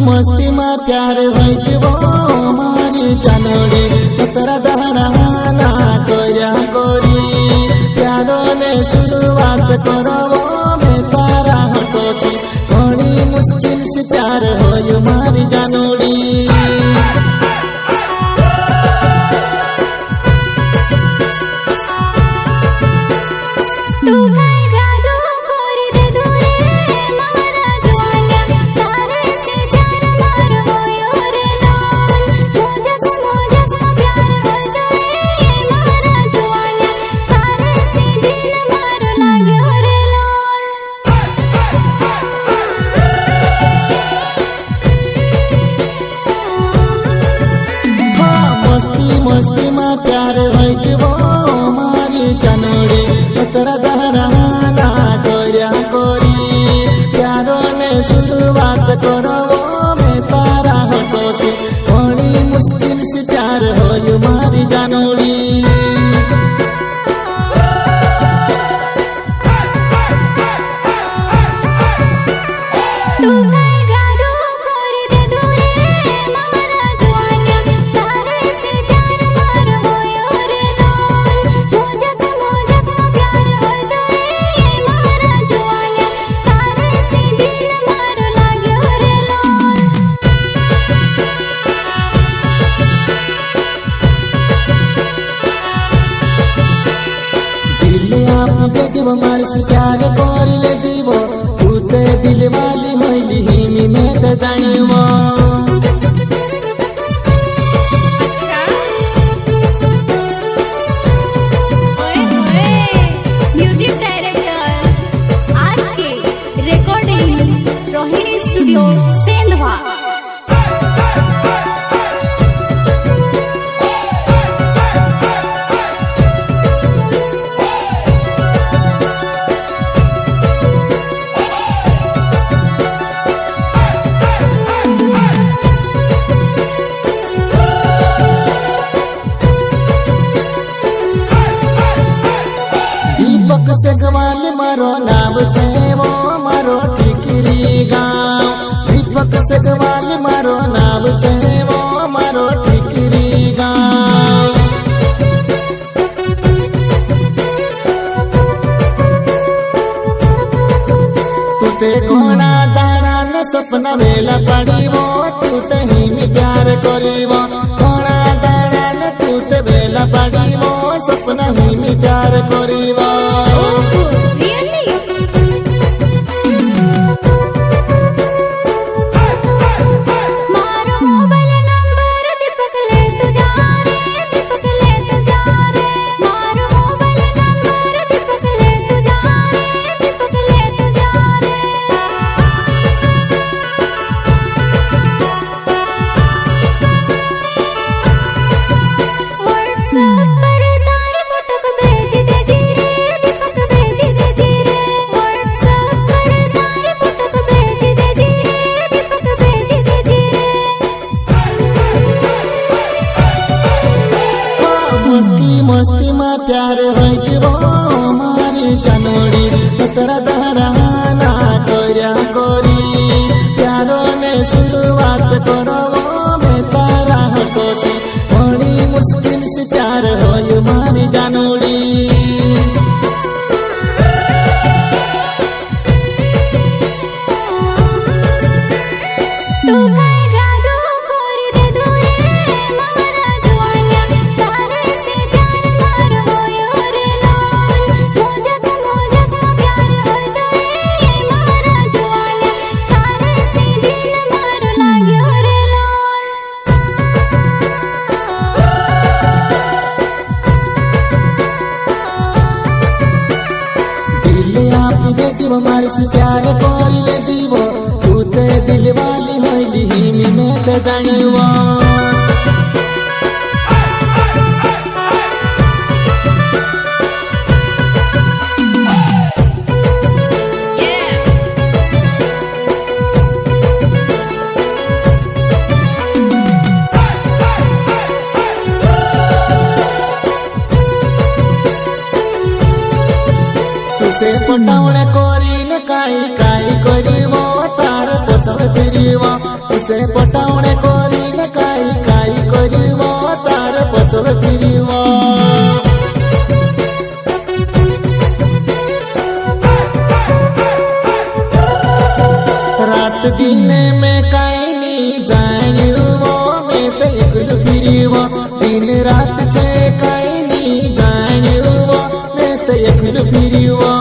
मस्ती में प्यार होई जीवो मारी जानोड़ी तोरा दहना कोरिया कोरी प्यारो ने शुरुआत करवो में तारा हटोसी बड़ी मुश्किल से प्यार होई मारी जानोड़ी मस्ती में प्यार होई जीवो मारी जानोड़ी तोरा दहना कोरिया कोरी प्यारो ने शुरुआत करवो में तारा हटोसी बड़ी मुश्किल से प्यार होई मारी जानोड़ी मार से प्यार कर ले दीबो तू ते दिल वाली होइली हिमी में त जाइबो म्यूजिक डायरेक्टर आज के रिकॉर्डिंग रोहिणी स्टूडियो सेंधवा दीपक से गवाल मारो नाव छे वो मारो ठिकरी गाँव दीपक से गवाल मारो नाव छे वो मारो ठिकरी गाँव तू ते घोड़ा दाड़ा न सपना वेला पड़ीवो तू ते हिमी प्यार करीवो घोड़ा दाड़ा न तू ते वेला पड़ीवो सपना हिमी प्यार करीवो मस्ती में प्यार होई जीवो मारी जानोड़ी तोरा दहना कोरिया कोरी प्यारो ने शुरुआत करवो में तारा हटोसी बड़ी मुश्किल से प्यार होई मारी जानोड़ी मार से प्यार कर ले दीबो तू ते दिल वाली होइली हिमी में त जाइबो से पटावणे कोरी न काई काई करीवो तार पछड़ फिरीवो से पटावणे करीने काई काई करिवो तार पचल फिरिवो रात दिने में काई नी जाण्युवो मैं तो एकलो फिरिवो दिन रात छे काई नी जाण्युवो मैं तो एकलो फिरिवो